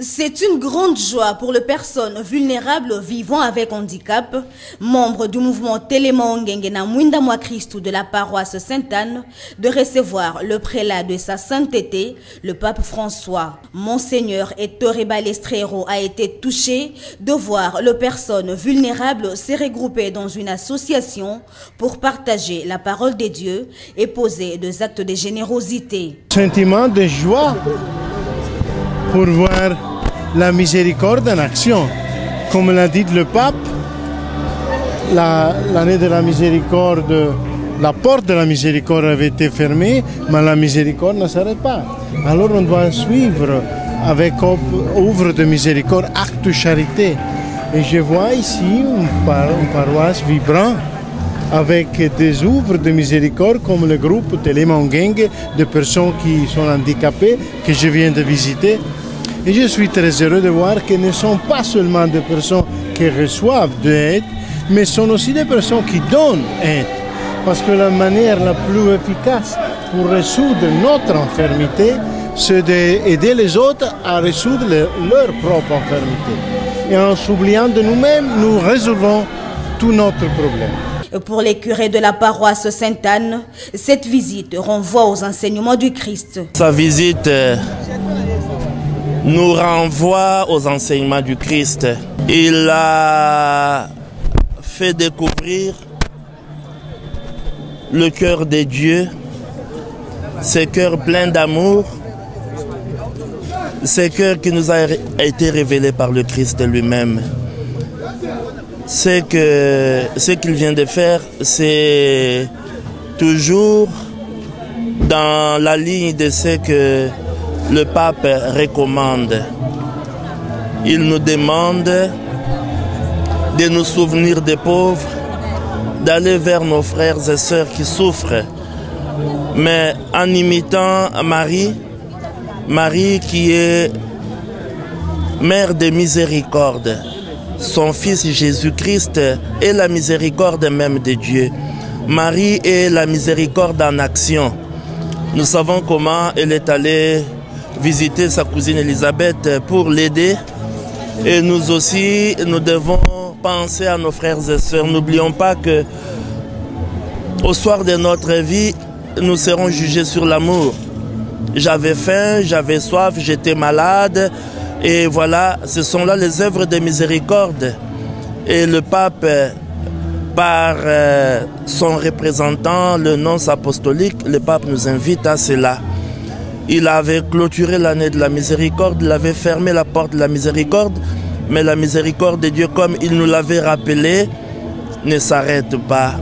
C'est une grande joie pour les personnes vulnérables vivant avec handicap, membres du mouvement Télémaongenge na Mwinda Mwa Christou de la paroisse Sainte-Anne, de recevoir le prélat de sa sainteté, le pape François. Monseigneur Ettore Balestrero a été touché de voir les personnes vulnérables se regrouper dans une association pour partager la parole de Dieu et poser des actes de générosité. Sentiment de joie pour voir la miséricorde en action. Comme l'a dit le pape, l'année de la miséricorde, la porte de la miséricorde avait été fermée, mais la miséricorde ne s'arrête pas. Alors on doit suivre avec œuvre de miséricorde, acte de charité. Et je vois ici une paroisse vibrante avec des œuvres de miséricorde comme le groupe Télémaongenge de personnes qui sont handicapées que je viens de visiter. Et je suis très heureux de voir que ne sont pas seulement des personnes qui reçoivent de l'aide, mais sont aussi des personnes qui donnent aide. Parce que la manière la plus efficace pour résoudre notre infirmité, c'est d'aider les autres à résoudre leur propre infirmité. Et en s'oubliant de nous-mêmes, nous résolvons tout notre problème. Pour les curés de la paroisse Sainte-Anne, cette visite renvoie aux enseignements du Christ. Sa visite nous renvoie aux enseignements du Christ. Il a fait découvrir le cœur de Dieu, ce cœur plein d'amour, ce cœur qui nous a été révélé par le Christ lui-même. Ce qu'il vient de faire, c'est toujours dans la ligne de ce que le pape recommande. Il nous demande de nous souvenir des pauvres, d'aller vers nos frères et sœurs qui souffrent, mais en imitant Marie qui est mère de miséricorde. Son fils Jésus-Christ est la miséricorde même de Dieu. Marie est la miséricorde en action. Nous savons comment elle est allée visiter sa cousine Élisabeth pour l'aider. Et nous aussi, nous devons penser à nos frères et sœurs. N'oublions pas que au soir de notre vie, nous serons jugés sur l'amour. J'avais faim, j'avais soif, j'étais malade. Et voilà, ce sont là les œuvres de miséricorde. Et le pape, par son représentant, le nonce apostolique, le pape nous invite à cela. Il avait clôturé l'année de la miséricorde, il avait fermé la porte de la miséricorde, mais la miséricorde de Dieu, comme il nous l'avait rappelé, ne s'arrête pas.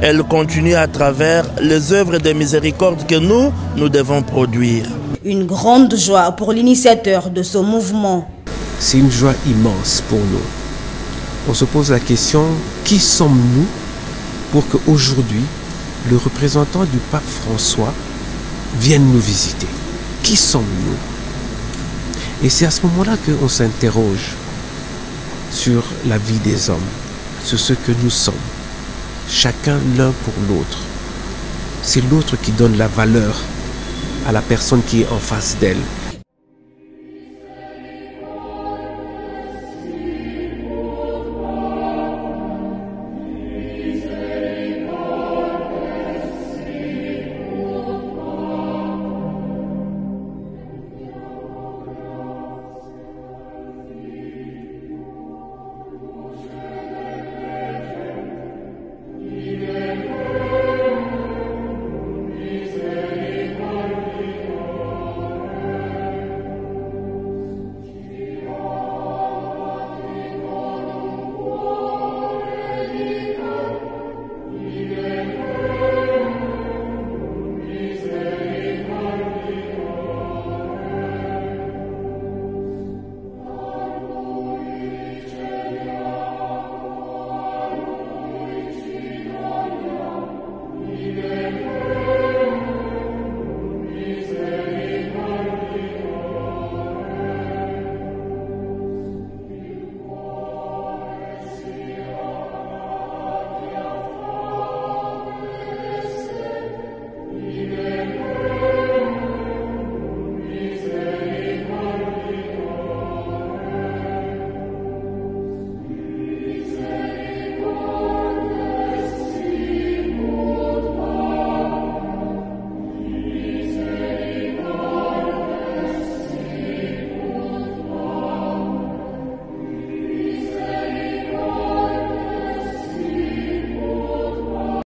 Elle continue à travers les œuvres de miséricorde que nous devons produire. Une grande joie pour l'initiateur de ce mouvement. C'est une joie immense pour nous. On se pose la question, qui sommes-nous pour qu'aujourd'hui, le représentant du pape François vienne nous visiter? Qui sommes-nous? Et c'est à ce moment-là qu'on s'interroge sur la vie des hommes, sur ce que nous sommes, chacun l'un pour l'autre. C'est l'autre qui donne la valeur à la personne qui est en face d'elle.